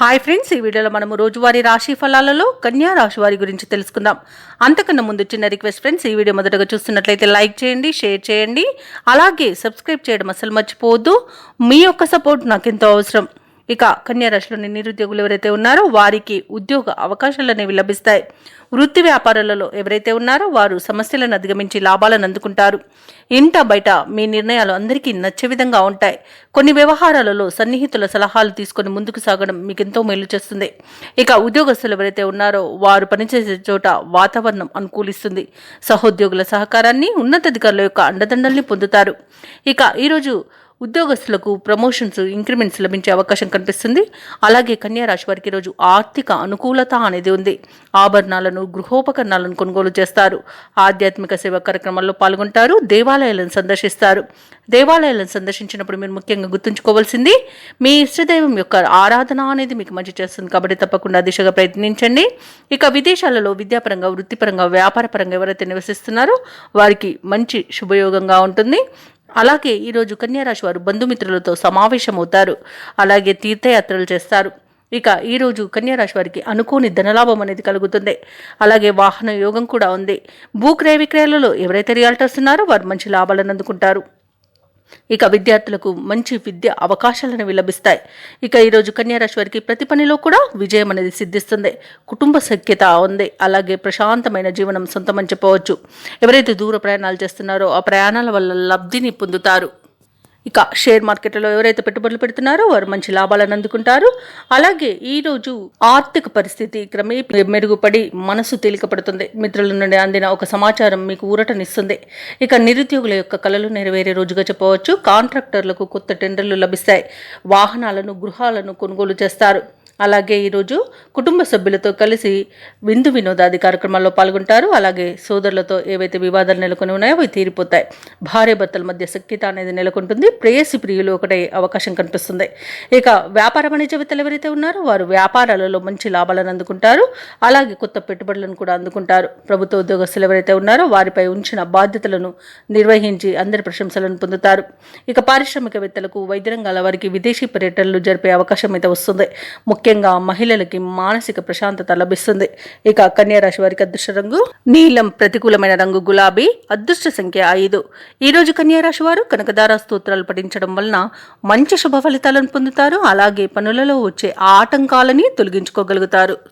Hi friends, ఈ వీడియోలో మనము రోజువారీ రాశి ఫలాలలో కన్యా రాశి వారి గురించి తెలుసుకుందాం. అంతకన్నా ముందు చిన్న రిక్వెస్ట్ ఫ్రెండ్స్, ఈ వీడియో మొదటగా చూస్తున్నట్లయితే లైక్ చేయండి, షేర్ చేయండి, అలాగే సబ్స్క్రైబ్ చేయడం అసలు మర్చిపోవద్దు. మీ యొక్క సపోర్ట్ నాకు ఎంతో అవసరం. ఇక కన్యా రాశిలోని నిరుద్యోగులు ఎవరైతే ఉన్నారో వారికి ఉద్యోగ అవకాశాలు అనేవి లభిస్తాయి. వృత్తి వ్యాపారాలలో ఎవరైతే ఉన్నారో వారు సమస్యలను అధిగమించి లాభాలను అందుకుంటారు. ఇంట బయట మీ నిర్ణయాలు అందరికీ నచ్చే విధంగా ఉంటాయి. కొన్ని వ్యవహారాలలో సన్నిహితుల సలహాలు తీసుకొని ముందుకు సాగడం మీకు ఎంతో మేలు చేస్తుంది. ఇక ఉద్యోగస్తులు ఎవరైతే ఉన్నారో వారు పనిచేసే చోట వాతావరణం అనుకూలిస్తుంది. సహోద్యోగుల సహకారాన్ని, ఉన్నతాధికారుల యొక్క అండదండల్ని పొందుతారు. ఇక ఈరోజు ఉద్యోగస్తులకు ప్రమోషన్స్, ఇంక్రిమెంట్స్ లభించే అవకాశం కనిపిస్తుంది. అలాగే కన్యా రాశి వారికి ఈరోజు ఆర్థిక అనుకూలత అనేది ఉంది. ఆభరణాలను, గృహోపకరణాలను కొనుగోలు చేస్తారు. ఆధ్యాత్మిక సేవా కార్యక్రమాల్లో పాల్గొంటారు. దేవాలయాలను సందర్శిస్తారు. దేవాలయాలను సందర్శించినప్పుడు మీరు ముఖ్యంగా గుర్తుంచుకోవాల్సింది మీ ఇష్టదైవం యొక్క ఆరాధన అనేది మీకు మంచి చేస్తుంది. కాబట్టి తప్పకుండా దిశగా ప్రయత్నించండి. ఇక విదేశాలలో విద్యాపరంగా, వృత్తిపరంగా, వ్యాపారపరంగా ఎవరైతే నివసిస్తున్నారో వారికి మంచి శుభయోగంగా ఉంటుంది. అలాగే ఈరోజు కన్యారాశి వారు బంధుమిత్రులతో సమావేశమవుతారు. అలాగే తీర్థయాత్రలు చేస్తారు. ఇక ఈరోజు కన్యారాశి వారికి అనుకోని ధనలాభం అనేది కలుగుతుంది. అలాగే వాహన యోగం కూడా ఉంది. భూక్రయ విక్రయాలలో ఎవరైతే రియాల్టర్స్ ఉన్నారో వారు మంచి లాభాలను అందుకుంటారు. ఇక విద్యార్థులకు మంచి విద్య అవకాశాలను లభిస్తాయి. ఇక ఈరోజు కన్యారాశి వారికి ప్రతి పనిలో కూడా విజయం అనేది సిద్ధిస్తుంది. కుటుంబ సఖ్యత ఉంది. అలాగే ప్రశాంతమైన జీవనం సొంతమని చెప్పవచ్చు. ఎవరైతే దూర ప్రయాణాలు చేస్తున్నారో ఆ ప్రయాణాల వల్ల లబ్ధిని పొందుతారు. ఇక షేర్ మార్కెట్లో ఎవరైతే పెట్టుబడులు పెడుతున్నారో వారు మంచి లాభాలను అందుకుంటారు. అలాగే ఈరోజు ఆర్థిక పరిస్థితి క్రమేపీ మెరుగుపడి మనసు తేలికపడుతుంది. మిత్రుల నుండి అందిన ఒక సమాచారం మీకు ఊరటనిస్తుంది. ఇక నిరుద్యోగుల యొక్క కలలు నెరవేరే రోజుగా చెప్పవచ్చు. కాంట్రాక్టర్లకు కొత్త టెండర్లు లభిస్తాయి. వాహనాలను, గృహాలను కొనుగోలు చేస్తారు. అలాగే ఈరోజు కుటుంబ సభ్యులతో కలిసి విందు వినోదాది కార్యక్రమాల్లో పాల్గొంటారు. అలాగే సోదరులతో ఏవైతే వివాదాలు నెలకొని ఉన్నాయో అవి తీరిపోతాయి. భార్యాభర్తల మధ్య సఖ్యత అనేది నెలకొంటుంది. ప్రేయసి ప్రియులు ఒకటే అవకాశం కనిపిస్తుంది. ఇక వ్యాపార వాణిజ్యవేత్తలు ఎవరైతే ఉన్నారో వారు వ్యాపారాలలో మంచి లాభాలను అందుకుంటారు. అలాగే కొత్త పెట్టుబడులను కూడా అందుకుంటారు. ప్రభుత్వ ఉద్యోగస్తులు ఎవరైతే ఉన్నారో వారిపై ఉంచిన బాధ్యతలను నిర్వహించి అందరి ప్రశంసలను పొందుతారు. ఇక పారిశ్రామికవేత్తలకు, వైద్య రంగాల వారికి విదేశీ పర్యటనలు జరిపే అవకాశం అయితే వస్తుంది. ముఖ్యంగా మహిళలకి మానసిక ప్రశాంతత లభిస్తుంది. ఇక కన్యా రాశి వారికి అదృష్ట రంగు నీలం, ప్రతికూలమైన రంగు గులాబీ, అదృష్ట సంఖ్య 5. ఈ రోజు కన్యా రాశి వారు కనకదార స్తోత్రాలు పఠించడం వలన మంచి శుభ ఫలితాలను పొందుతారు. అలాగే పనులలో వచ్చే ఆటంకాలని తొలగించుకోగలుగుతారు.